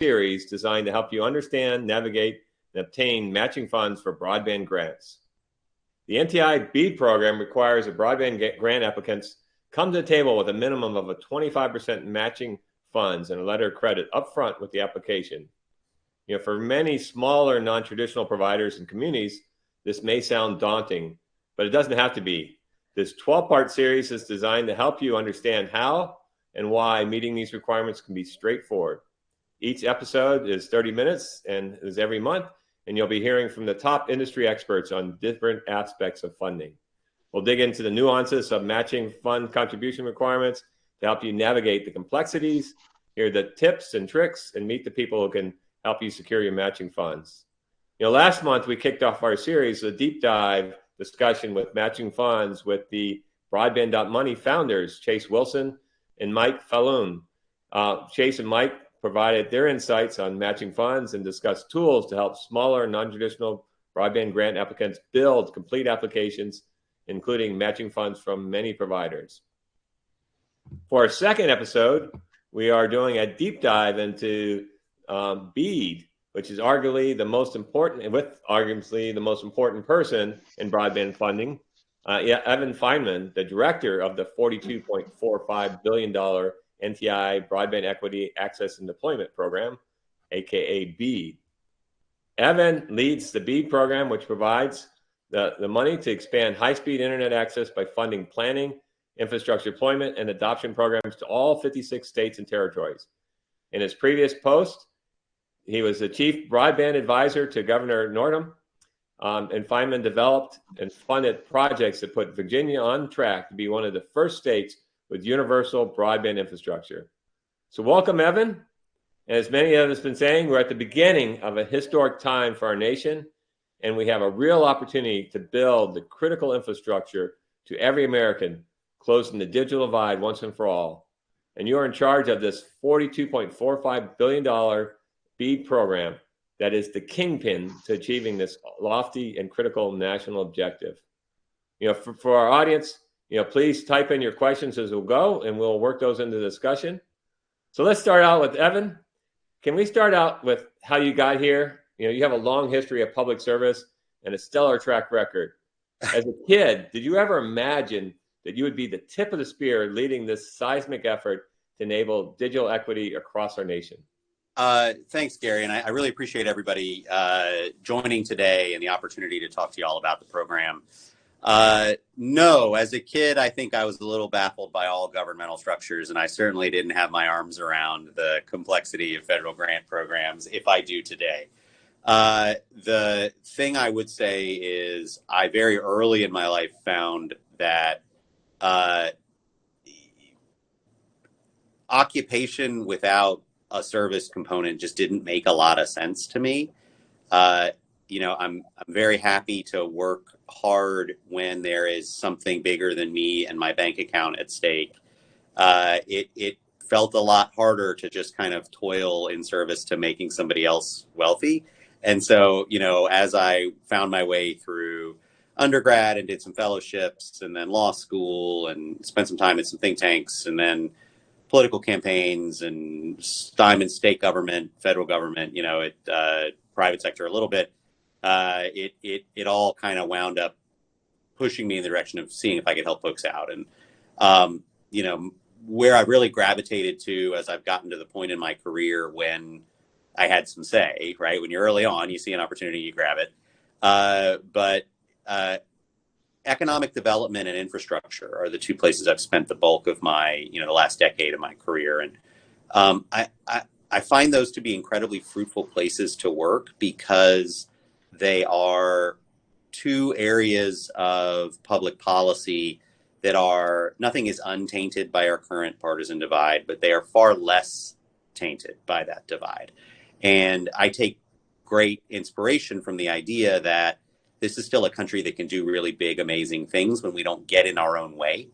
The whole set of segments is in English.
series designed to help you understand, navigate, and obtain matching funds for broadband grants. The NTIA BEAD program requires that broadband grant applicants come to the table with a minimum of a 25% matching funds and a letter of credit upfront with the application. For many smaller non-traditional providers and communities, this may sound daunting, but it doesn't have to be. This 12-part series is designed to help you understand how and why meeting these requirements can be straightforward. Each episode is 30 minutes and is every month, and you'll be hearing from the top industry experts on different aspects of funding. We'll dig into the nuances of matching fund contribution requirements to help you navigate the complexities, hear the tips and tricks, and meet the people who can help you secure your matching funds. Last month we kicked off our series, a deep dive discussion with matching funds with the Broadband.money founders, Chase Wilson and Mike Falloon. Chase and Mike provided their insights on matching funds and discussed tools to help smaller non-traditional broadband grant applicants build complete applications, including matching funds from many providers. For our second episode, we are doing a deep dive into BEAD, which is arguably the most important person in broadband funding. Evan Feinman, the director of the $42.45 billion NTIA Broadband Equity Access and Deployment Program, aka BEAD. Evan leads the BEAD program, which provides the money to expand high-speed internet access by funding planning, infrastructure deployment, and adoption programs to all 56 states and territories. In his previous post, he was the chief broadband advisor to Governor Northam, and Feinman developed and funded projects that put Virginia on track to be one of the first states with universal broadband infrastructure. So welcome, Evan. And as many of us have been saying, we're at the beginning of a historic time for our nation, and we have a real opportunity to build the critical infrastructure to every American, closing the digital divide once and for all. And you're in charge of this $42.45 billion BEAD program that is the kingpin to achieving this lofty and critical national objective. For our audience, please type in your questions as we'll go, and we'll work those into the discussion. So let's start out with Evan. Can we start out with how you got here? You have a long history of public service and a stellar track record. As a kid, did you ever imagine that you would be the tip of the spear leading this seismic effort to enable digital equity across our nation? Thanks, Gary. And I really appreciate everybody joining today and the opportunity to talk to you all about the program. No, as a kid, I think I was a little baffled by all governmental structures, and I certainly didn't have my arms around the complexity of federal grant programs if I do today. The thing I would say is I very early in my life found that occupation without a service component just didn't make a lot of sense to me. I'm very happy to work hard when there is something bigger than me and my bank account at stake. It felt a lot harder to just kind of toil in service to making somebody else wealthy. And so, as I found my way through undergrad and did some fellowships and then law school and spent some time in some think tanks and then political campaigns and time in state government, federal government, private sector a little bit, it all kind of wound up pushing me in the direction of seeing if I could help folks out. And, where I really gravitated to as I've gotten to the point in my career when I had some say, right? When you're early on, you see an opportunity, you grab it. But economic development and infrastructure are the two places I've spent the bulk of my, the last decade of my career. And I find those to be incredibly fruitful places to work because they are two areas of public policy that are, nothing is untainted by our current partisan divide, but they are far less tainted by that divide. And I take great inspiration from the idea that this is still a country that can do really big, amazing things when we don't get in our own way.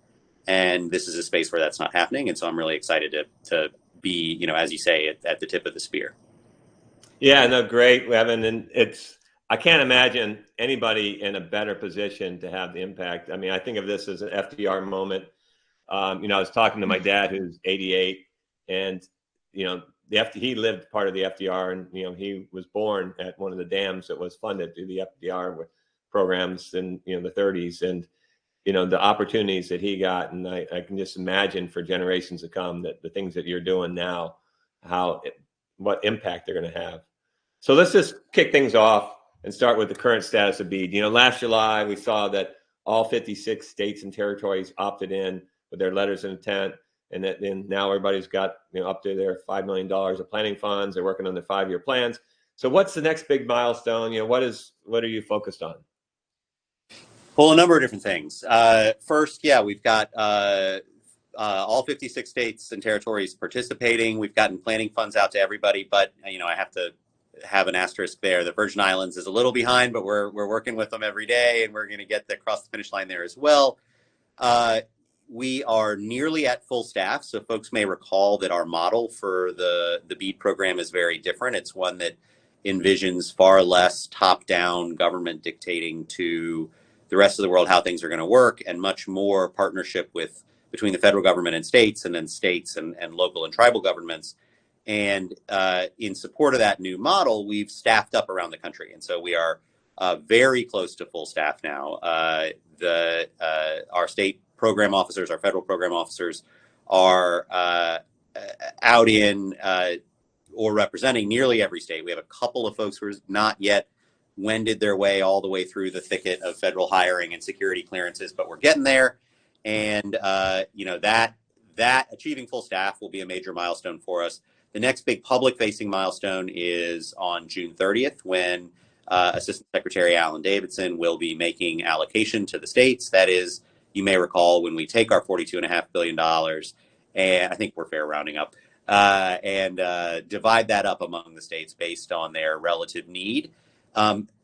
And this is a space where that's not happening. And so I'm really excited to be, as you say, at the tip of the spear. Yeah, no, great, Evan. And I can't imagine anybody in a better position to have the impact. I mean, I think of this as an FDR moment. I was talking to my dad, who's 88, and, he lived part of the FDR, and he was born at one of the dams that was funded through the FDR programs in the 30s, and the opportunities that he got, and I can just imagine for generations to come that the things that you're doing now, what impact they're going to have. So let's just kick things off and start with the current status of BEAD. Last July we saw that all 56 states and territories opted in with their letters of intent, and then now everybody's got up to their $5 million of planning funds. They're working on their 5-year plans. So what's the next big milestone? What are you focused on? Well, a number of different things. First, we've got all 56 states and territories participating. We've gotten planning funds out to everybody, but I have to have an asterisk there. The Virgin Islands is a little behind, but we're working with them every day, and we're going to get across the finish line there as well. We are nearly at full staff, so folks may recall that our model for the BEAD program is very different. It's one that envisions far less top-down government dictating to the rest of the world how things are going to work, and much more partnership between the federal government and states, and then states and local and tribal governments. And in support of that new model, we've staffed up around the country, and so we are very close to full staff now. Our state program officers, our federal program officers, are out in or representing nearly every state. We have a couple of folks who are not yet wended their way all the way through the thicket of federal hiring and security clearances, but we're getting there. And that achieving full staff will be a major milestone for us. The next big public-facing milestone is on June 30th, when Assistant Secretary Alan Davidson will be making allocation to the states. That is, you may recall, when we take our $42.5 billion, and I think we're fair rounding up, and divide that up among the states based on their relative need.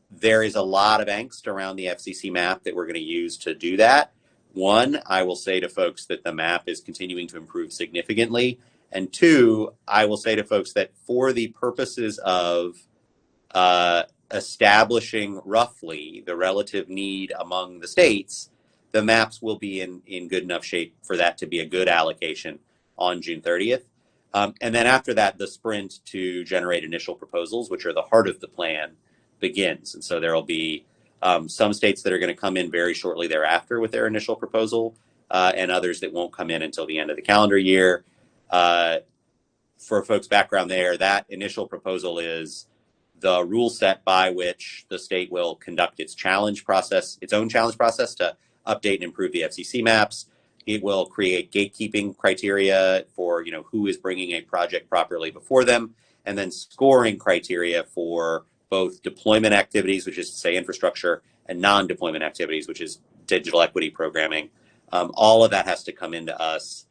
There is a lot of angst around the FCC map that we're going to use to do that. One, I will say to folks that the map is continuing to improve significantly. And two, I will say to folks that for the purposes of establishing roughly the relative need among the states, the maps will be in good enough shape for that to be a good allocation on June 30th. And then after that, the sprint to generate initial proposals, which are the heart of the plan, begins. And so there will be some states that are going to come in very shortly thereafter with their initial proposal, and others that won't come in until the end of the calendar year. For folks' background there, that initial proposal is the rule set by which the state will conduct its own challenge process to update and improve the FCC maps. It will create gatekeeping criteria for who is bringing a project properly before them, and then scoring criteria for both deployment activities, which is to say infrastructure, and non-deployment activities, which is digital equity programming. All of that has to come into us.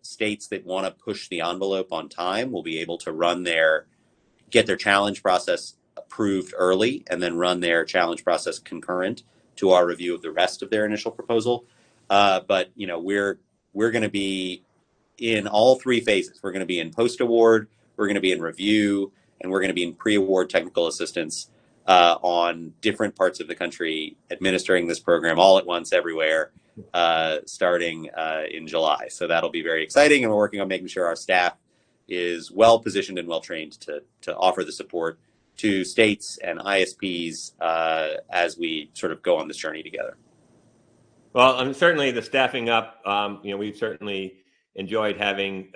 States that want to push the envelope on time will be able to get their challenge process approved early, and then run their challenge process concurrent to our review of the rest of their initial proposal. But we're going to be in all three phases. We're going to be in post-award, we're going to be in review, and we're going to be in pre-award technical assistance on different parts of the country, administering this program all at once everywhere, starting in July. So that'll be very exciting, and we're working on making sure our staff is well positioned and well trained to offer the support to states and ISPs as we sort of go on this journey together. Well, certainly the staffing up, we've certainly enjoyed having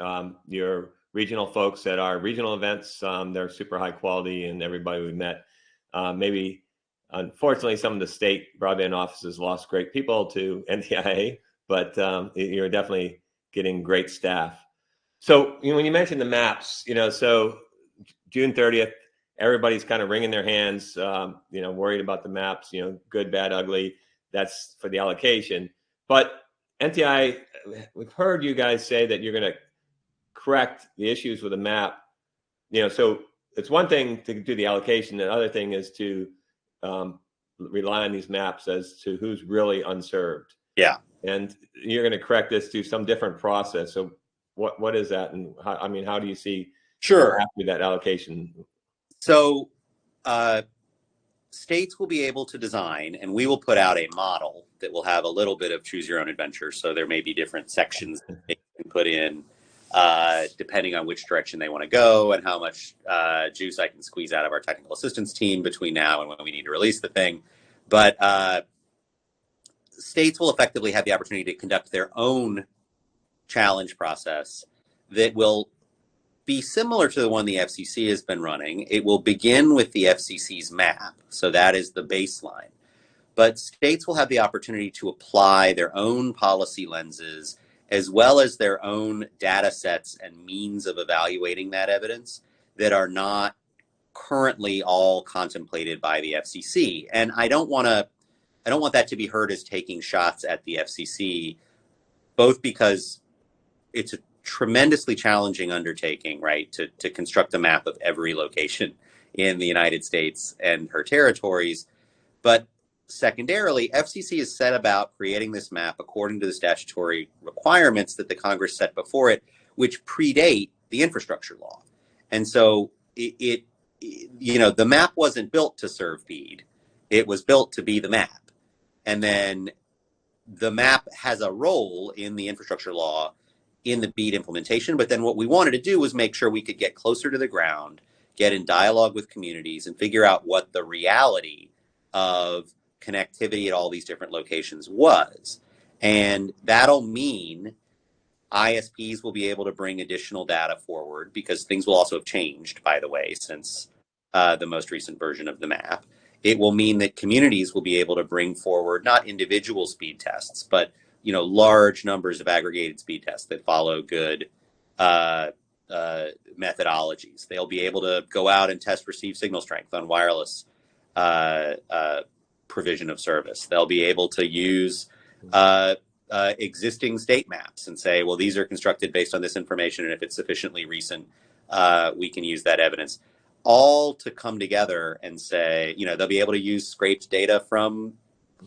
your regional folks at our regional events. They're super high quality, and everybody we met. Maybe, unfortunately, some of the state broadband offices lost great people to NTIA, but you're definitely getting great staff. So when you mentioned the maps, so June 30th, everybody's kind of wringing their hands, worried about the maps, good, bad, ugly. That's for the allocation. But NTI, we've heard you guys say that you're going to correct the issues with the map. So it's one thing to do the allocation. The other thing is to rely on these maps as to who's really unserved. Yeah. And you're going to correct this through some different process. So what is that? And how do you see after that allocation? So states will be able to design, and we will put out a model that will have a little bit of choose your own adventure. So there may be different sections that they can put in depending on which direction they want to go and how much juice I can squeeze out of our technical assistance team between now and when we need to release the thing. But states will effectively have the opportunity to conduct their own challenge process that will be similar to the one the FCC has been running. It will begin with the FCC's map. So that is the baseline. But states will have the opportunity to apply their own policy lenses as well as their own data sets and means of evaluating that evidence that are not currently all contemplated by the FCC. And I don't want that to be heard as taking shots at the FCC, both because it's a tremendously challenging undertaking, right, to construct a map of every location in the United States and her territories. But secondarily, FCC has set about creating this map according to the statutory requirements that the Congress set before it, which predate the infrastructure law. And so the map wasn't built to serve BEAD. It was built to be the map. And then the map has a role in the infrastructure law in the BEAD implementation. But then what we wanted to do was make sure we could get closer to the ground, get in dialogue with communities, and figure out what the reality of connectivity at all these different locations was. And that'll mean ISPs will be able to bring additional data forward, because things will also have changed, by the way, since the most recent version of the map. It will mean that communities will be able to bring forward not individual speed tests, but large numbers of aggregated speed tests that follow good methodologies. They'll be able to go out and test receive signal strength on wireless provision of service. They'll be able to use existing state maps and say, well, these are constructed based on this information, and if it's sufficiently recent, we can use that evidence. All to come together and say, they'll be able to use scraped data from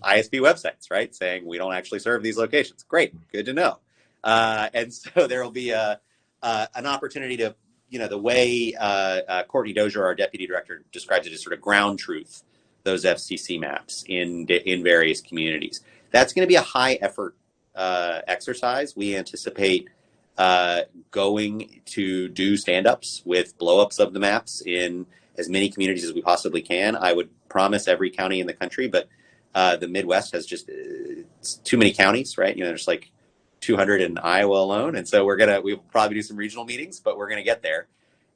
ISP websites, right? Saying we don't actually serve these locations. Great, good to know. And so there will be an opportunity to, the way Courtney Dozier, our deputy director, describes it as sort of ground truth those FCC maps in various communities. That's going to be a high effort exercise. We anticipate going to do stand-ups with blow-ups of the maps in as many communities as we possibly can. I would promise every county in the country, but the Midwest has just too many counties, right? There's like 200 in Iowa alone. And so we'll probably do some regional meetings, but we're going to get there.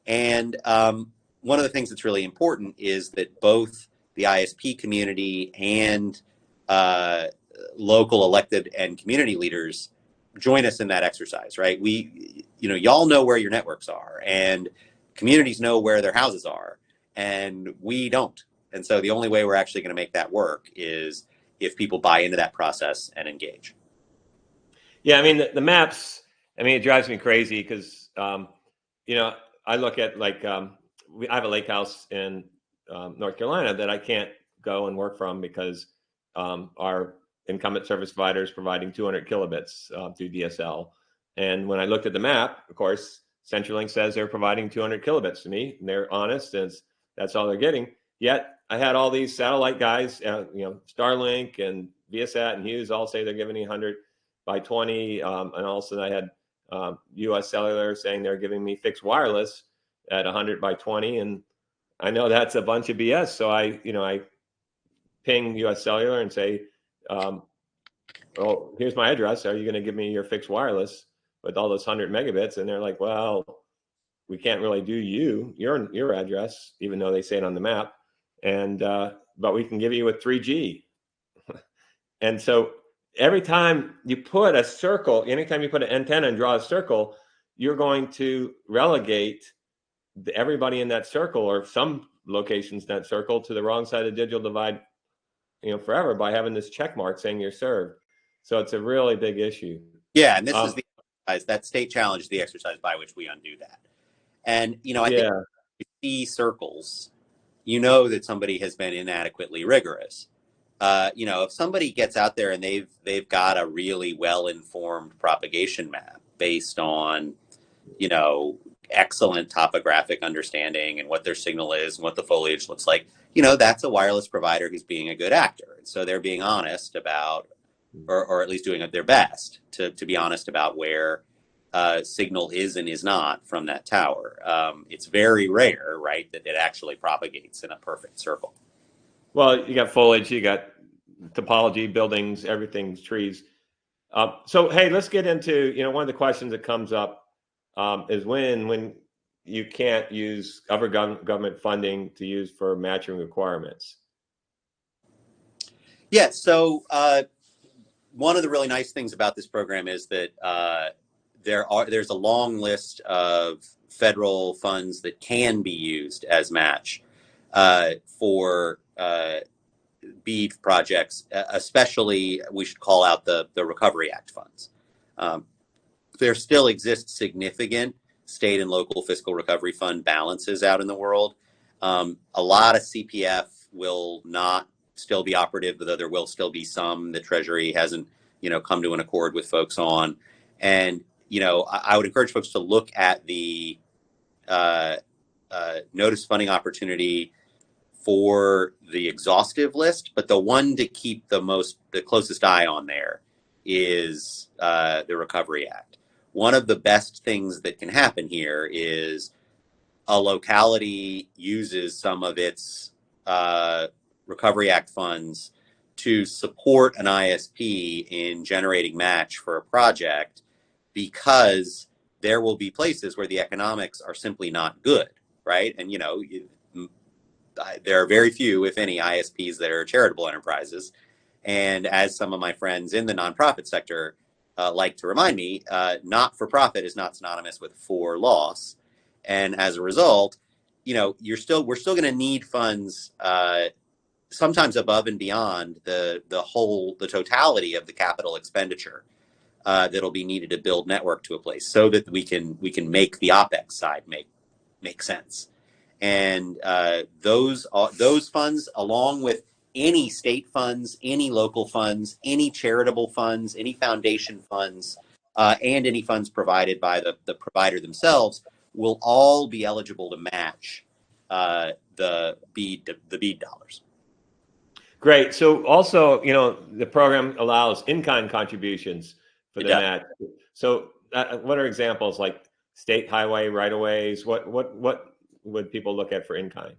And one of the things that's really important is that both the ISP community and local elected and community leaders join us in that exercise, right? Y'all know where your networks are, and communities know where their houses are, and we don't. And so the only way we're actually going to make that work is if people buy into that process and engage. Yeah, I mean, the maps, it drives me crazy because, I look at I have a lake house in North Carolina that I can't go and work from because our incumbent service provider is providing 200 kilobits through DSL. And when I looked at the map, of course, CenturyLink says they're providing 200 kilobits to me, and they're honest, and that's all they're getting. Yet I had all these satellite guys, Starlink and Viasat and Hughes all say they're giving me 100 by 20. And also I had US Cellular saying they're giving me fixed wireless at 100 by 20. And I know that's a bunch of BS. So I ping US Cellular and say, well, here's my address. Are you going to give me your fixed wireless with all those 100 megabits? And they're like, well, we can't really do your address, even though they say it on the map. And but we can give you a 3G. And so every time you put a circle, anytime you put an antenna and draw a circle, you're going to relegate everybody in that circle, or some locations in that circle, to the wrong side of the digital divide, forever, by having this check mark saying you're served. So it's a really big issue. Yeah, and this is the exercise, that state challenge is the exercise by which we undo that. And I think if you see circles, that somebody has been inadequately rigorous. If somebody gets out there and they've got a really well-informed propagation map based on, excellent topographic understanding and what their signal is and what the foliage looks like, that's a wireless provider who's being a good actor. And so they're being honest about, or at least doing their best to be honest about where signal is and is not from that tower. It's very rare, right, that it actually propagates in a perfect circle. Well, you got foliage, you got topology, buildings, everything's trees. So, hey, let's get into, one of the questions that comes up is when you can't use other government funding to use for matching requirements. Yeah, so one of the really nice things about this program is that there's a long list of federal funds that can be used as match for BEAD projects, especially we should call out the Recovery Act funds. There still exist significant state and local fiscal recovery fund balances out in the world. A lot of CPF will not still be operative, though there will still be some that Treasury hasn't, come to an accord with folks on. And, I would encourage folks to look at the notice funding opportunity for the exhaustive list, but the one to keep the closest eye on there is the Recovery Act. One of the best things that can happen here is a locality uses some of its Recovery Act funds to support an ISP in generating match for a project, because there will be places where the economics are simply not good, right? And, there are very few, if any, ISPs that are charitable enterprises. And as some of my friends in the nonprofit sector like to remind me, not-for-profit is not synonymous with for loss. And as a result, we're still going to need funds sometimes above and beyond the totality of the capital expenditure that'll be needed to build network to a place, so that we can make the OpEx side make sense. And those funds, along with any state funds, any local funds, any charitable funds, any foundation funds, and any funds provided by the provider themselves, will all be eligible to match the BEAD dollars. Great. So also, the program allows in-kind contributions for the match. So what are examples, like state highway right-of-ways? What would people look at for in-kind?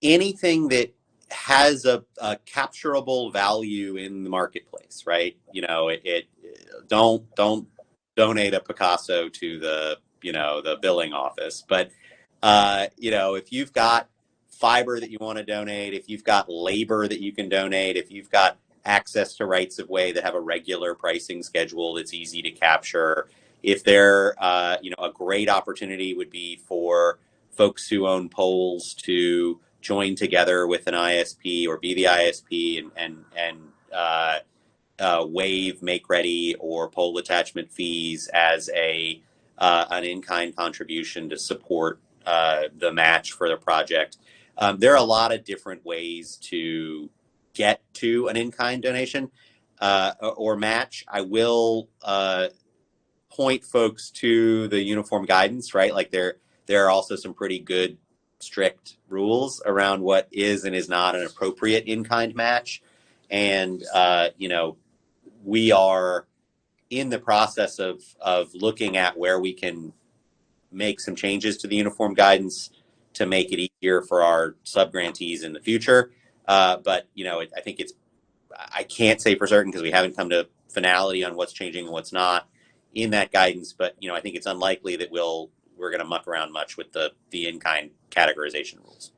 Anything that has a capturable value in the marketplace, right? Don't donate a Picasso to the billing office, but if you've got fiber that you want to donate, if you've got labor that you can donate, if you've got access to rights of way that have a regular pricing schedule that's easy to capture, if they're a great opportunity would be for folks who own poles to join together with an ISP or be the ISP and waive make ready or pole attachment fees as an in-kind contribution to support the match for the project. There are a lot of different ways to get to an in-kind donation or match. I will point folks to the uniform guidance, right? Like there are also some pretty good, strict rules around what is and is not an appropriate in-kind match. And, we are in the process of looking at where we can make some changes to the uniform guidance to make it easier for our sub-grantees in the future. But, I think I can't say for certain because we haven't come to finality on what's changing and what's not in that guidance. But, I think it's unlikely that we're going to muck around much with the in-kind categorization rules.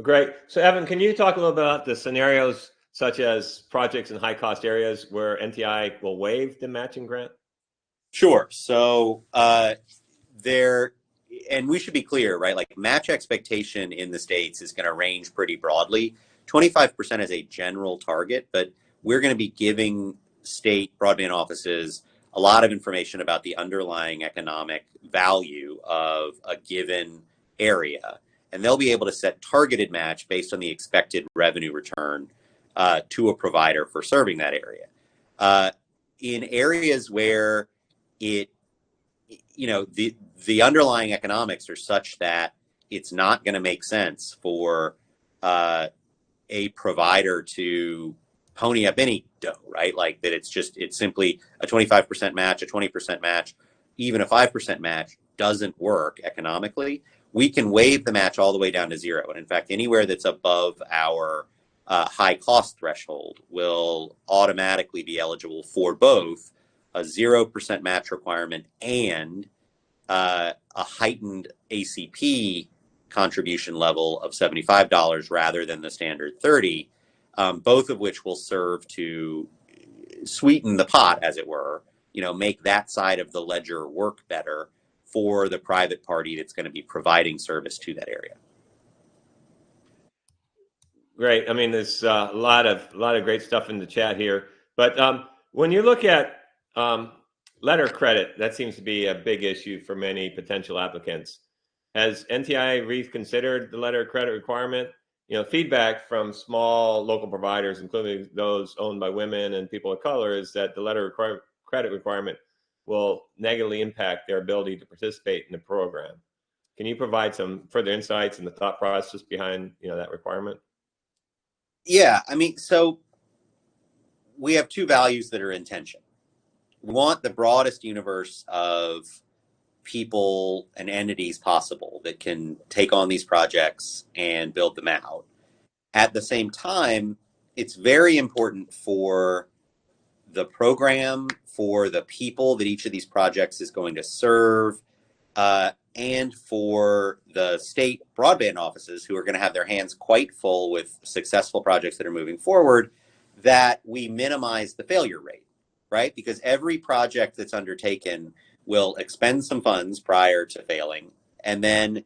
Great. So, Evan, can you talk a little bit about the scenarios such as projects in high-cost areas where NTIA will waive the matching grant? Sure. So and we should be clear, right? Like match expectation in the states is going to range pretty broadly. 25% is a general target, but we're going to be giving state broadband offices a lot of information about the underlying economic value of a given area. And they'll be able to set targeted match based on the expected revenue return to a provider for serving that area. In areas where the underlying economics are such that it's not going to make sense for a provider to pony up any dough, right? Like that it's simply a 25% match, a 20% match, even a 5% match doesn't work economically, we can waive the match all the way down to 0. And in fact, anywhere that's above our high cost threshold will automatically be eligible for both a 0% match requirement and a heightened ACP contribution level of $75 rather than the standard 30, both of which will serve to sweeten the pot, as it were, make that side of the ledger work better for the private party that's going to be providing service to that area. Great. I mean, there's a lot of great stuff in the chat here. But when you look at letter credit, that seems to be a big issue for many potential applicants. Has NTIA reconsidered the letter of credit requirement? Feedback from small local providers, including those owned by women and people of color, is that the letter of credit requirement will negatively impact their ability to participate in the program. Can you provide some further insights and the thought process behind that requirement? Yeah, I mean, so we have two values that are in tension. We want the broadest universe of people and entities possible that can take on these projects and build them out. At the same time, it's very important for the program, for the people that each of these projects is going to serve, and for the state broadband offices who are going to have their hands quite full with successful projects that are moving forward, that we minimize the failure rate, right? Because every project that's undertaken will expend some funds prior to failing and then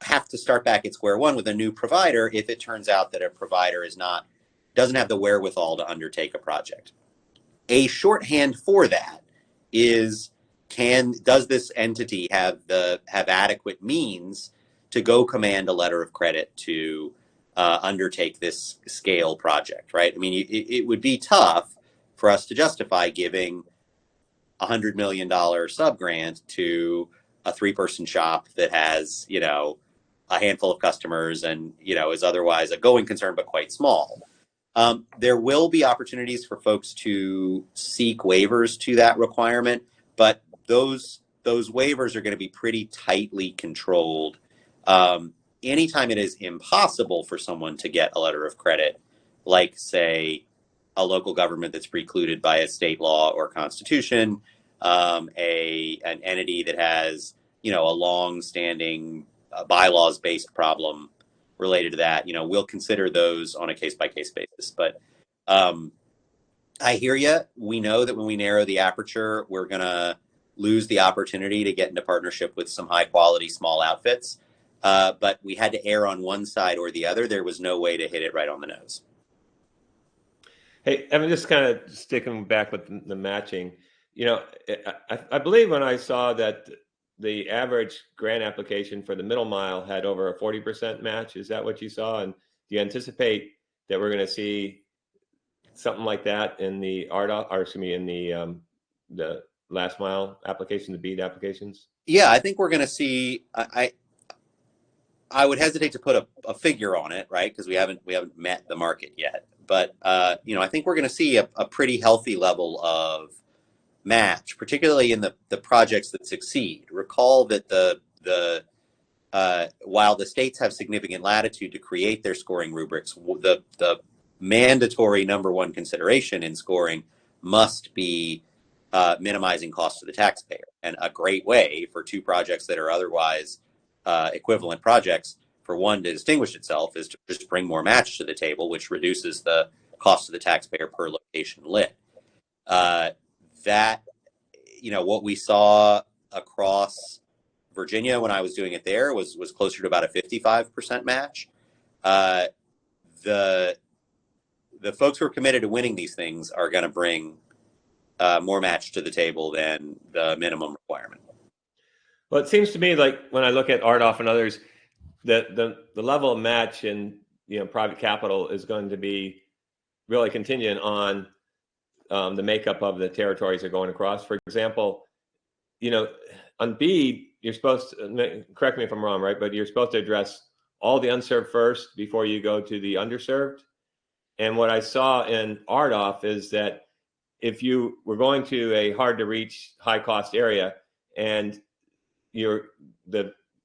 have to start back at square one with a new provider if it turns out that a provider doesn't have the wherewithal to undertake a project. A shorthand for that is, does this entity have adequate means to go command a letter of credit to undertake this scale project, right? I mean, it would be tough for us to justify giving $100 million sub-grant to a 3-person shop that has, a handful of customers and, is otherwise a going concern, but quite small. There will be opportunities for folks to seek waivers to that requirement, but those waivers are going to be pretty tightly controlled. Anytime it is impossible for someone to get a letter of credit, like, say, a local government that's precluded by a state law or constitution, an entity that has, a long-standing bylaws-based problem related to that, we'll consider those on a case-by-case basis. But I hear you. We know that when we narrow the aperture, we're going to lose the opportunity to get into partnership with some high-quality small outfits. But we had to err on one side or the other. There was no way to hit it right on the nose. Hey, Evan, just kind of sticking back with the matching, I believe when I saw that the average grant application for the middle mile had over a 40% match. Is that what you saw? And do you anticipate that we're going to see something like that in the the last mile application, the BEAD applications? Yeah, I think we're going to see. I would hesitate to put a figure on it, right? Because we haven't met the market yet. But I think we're going to see a pretty healthy level of match, particularly in the projects that succeed. Recall that while the states have significant latitude to create their scoring rubrics, the mandatory number one consideration in scoring must be minimizing costs to the taxpayer. And a great way for two projects that are otherwise equivalent projects for one to distinguish itself is to just bring more match to the table, which reduces the cost to the taxpayer per location lit. That, what we saw across Virginia when I was doing it there was closer to about a 55% match. The folks who are committed to winning these things are going to bring more match to the table than the minimum requirement. Well, it seems to me like when I look at RDOF and others, the level of match in private capital is going to be really contingent on the makeup of the territories they're going across. For example, on BEAD, you're supposed to, correct me if I'm wrong, right? But you're supposed to address all the unserved first before you go to the underserved. And what I saw in RDOF is that if you were going to a hard to reach, high cost area and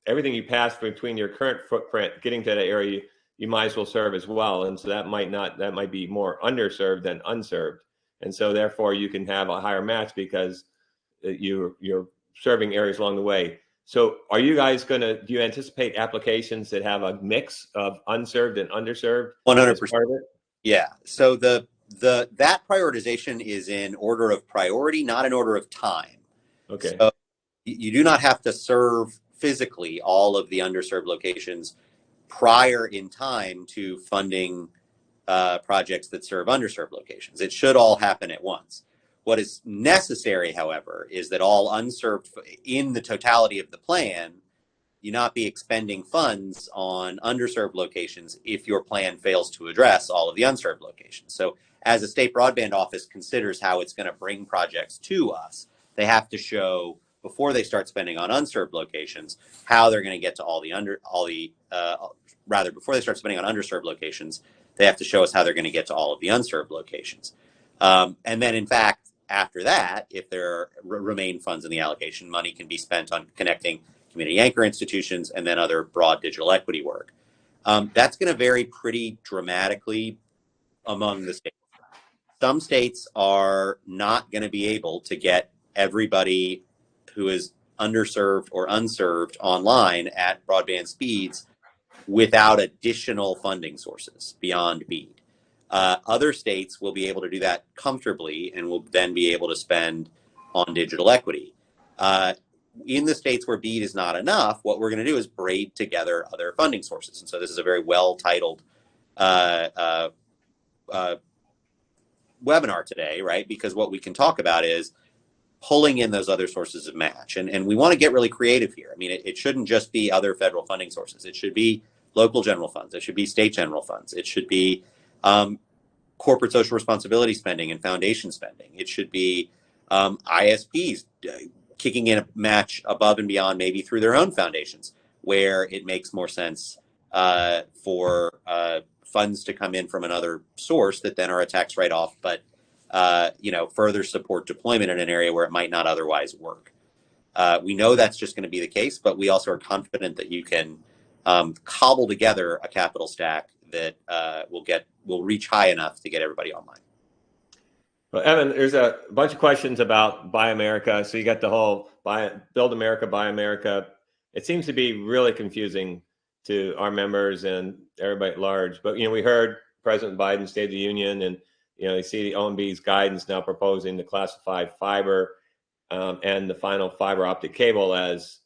everything you pass between your current footprint, getting to that area, you might as well serve as well. And so that might be more underserved than unserved. And so therefore you can have a higher match because you're serving areas along the way. So are you guys do you anticipate applications that have a mix of unserved and underserved? 100%. Yeah. So that prioritization is in order of priority, not in order of time. Okay. So you do not have to serve physically all of the underserved locations prior in time to funding projects that serve underserved locations. It should all happen at once. What is necessary, however, is that all unserved, in the totality of the plan, you not be expending funds on underserved locations if your plan fails to address all of the unserved locations. So as a state broadband office considers how it's going to bring projects to us, they have to show, before they start spending on unserved locations, how they're going to get to before they start spending on underserved locations, they have to show us how they're going to get to all of the unserved locations. And then, in fact, after that, if there remain funds in the allocation, money can be spent on connecting community anchor institutions and then other broad digital equity work. That's going to vary pretty dramatically among the states. Some states are not going to be able to get everybody who is underserved or unserved online at broadband speeds without additional funding sources beyond BEAD. Other states will be able to do that comfortably and will then be able to spend on digital equity. In the states where BEAD is not enough, what we're going to do is braid together other funding sources. And so this is a very well-titled webinar today, right? Because what we can talk about is pulling in those other sources of match. And we want to get really creative here. I mean, it shouldn't just be other federal funding sources. It should be local general funds. It should be state general funds. It should be corporate social responsibility spending and foundation spending. It should be ISPs kicking in a match above and beyond, maybe through their own foundations, where it makes more sense for funds to come in from another source that then are a tax write-off, but further support deployment in an area where it might not otherwise work. We know that's just going to be the case, but we also are confident that you can cobble together a capital stack that will reach high enough to get everybody online. Well, Evan, there's a bunch of questions about Buy America. So you got the whole Build America, Buy America. It seems to be really confusing to our members and everybody at large. But, we heard President Biden's State of the Union, and, you see the OMB's guidance now proposing to classify fiber and the final fiber optic cable as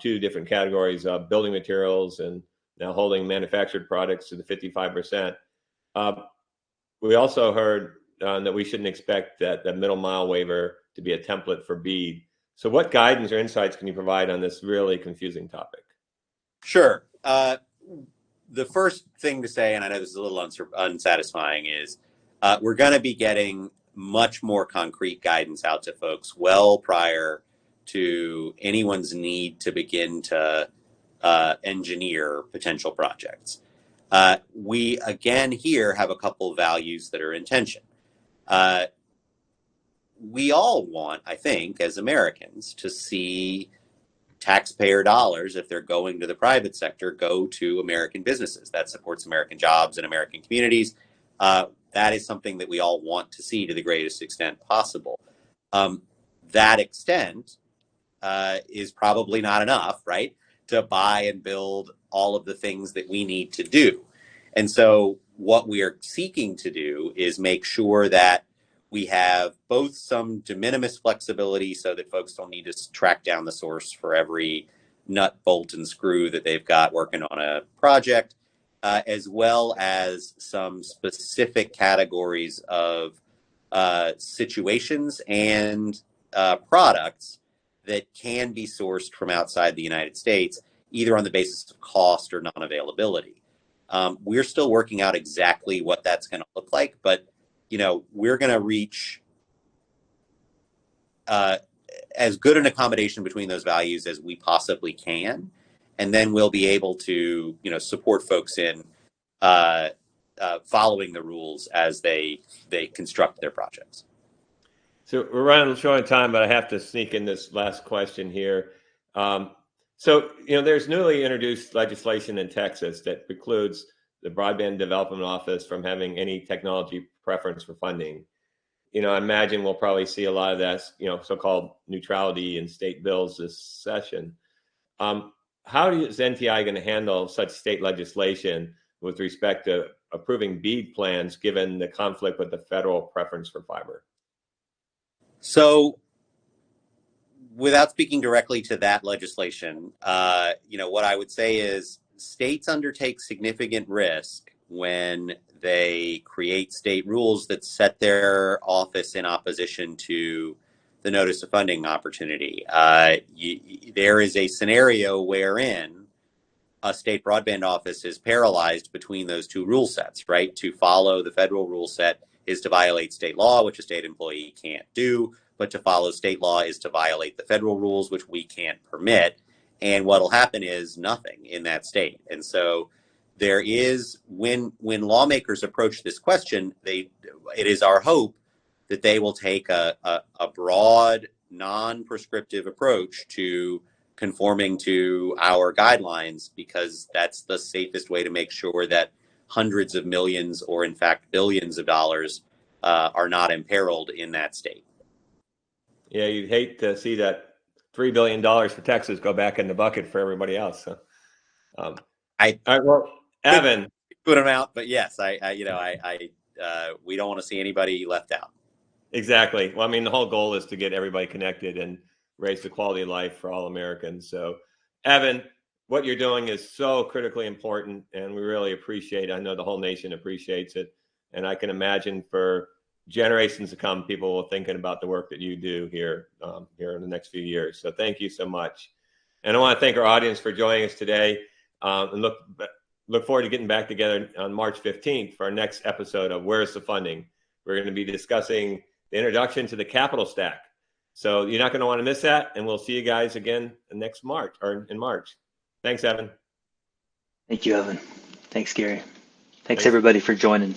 two different categories of building materials, and now holding manufactured products to the 55%. We also heard that we shouldn't expect that the middle mile waiver to be a template for BEAD. So what guidance or insights can you provide on this really confusing topic? Sure. The first thing to say, and I know this is a little unsatisfying, is we're going to be getting much more concrete guidance out to folks well prior to anyone's need to begin to engineer potential projects. We, again, here have a couple of values that are in tension. We all want, I think, as Americans, to see taxpayer dollars, if they're going to the private sector, go to American businesses. That supports American jobs and American communities. That is something that we all want to see to the greatest extent possible. That extent is probably not enough, right, to buy and build all of the things that we need to do. And so what we are seeking to do is make sure that we have both some de minimis flexibility so that folks don't need to track down the source for every nut, bolt, and screw that they've got working on a project, as well as some specific categories of situations and products that can be sourced from outside the United States, either on the basis of cost or non-availability. We're still working out exactly what that's going to look like, but we're going to reach as good an accommodation between those values as we possibly can, and then we'll be able to support folks in following the rules as they construct their projects. So we're running short on time, but I have to sneak in this last question here. So, there's newly introduced legislation in Texas that precludes the Broadband Development Office from having any technology preference for funding. I imagine we'll probably see a lot of that, so-called neutrality in state bills this session. How is NTI going to handle such state legislation with respect to approving BEAD plans, given the conflict with the federal preference for fiber? So, without speaking directly to that legislation, what I would say is states undertake significant risk when they create state rules that set their office in opposition to the notice of funding opportunity. There is a scenario wherein a state broadband office is paralyzed between those two rule sets, right? To follow the federal rule set is to violate state law, which a state employee can't do, but to follow state law is to violate the federal rules, which we can't permit. And what'll happen is nothing in that state. And so there is, when lawmakers approach this question, it is our hope that they will take a broad, non-prescriptive approach to conforming to our guidelines, because that's the safest way to make sure that hundreds of millions, or in fact billions of dollars, are not imperiled in that state. Yeah, you'd hate to see that $3 billion for Texas go back in the bucket for everybody else. So, all right, well, Evan, good amount, but yes, we don't want to see anybody left out. Exactly. Well, I mean, the whole goal is to get everybody connected and raise the quality of life for all Americans. So, Evan, what you're doing is so critically important, and we really appreciate it. I know the whole nation appreciates it, and I can imagine for generations to come, people will be thinking about the work that you do here in the next few years. So thank you so much. And I want to thank our audience for joining us today, and look forward to getting back together on March 15th for our next episode of Where's the Funding? We're going to be discussing the introduction to the capital stack. So you're not going to want to miss that, and we'll see you guys again next March, or in March. Thanks, Evan. Thank you, Evan. Thanks, Gary. Thanks everybody for joining.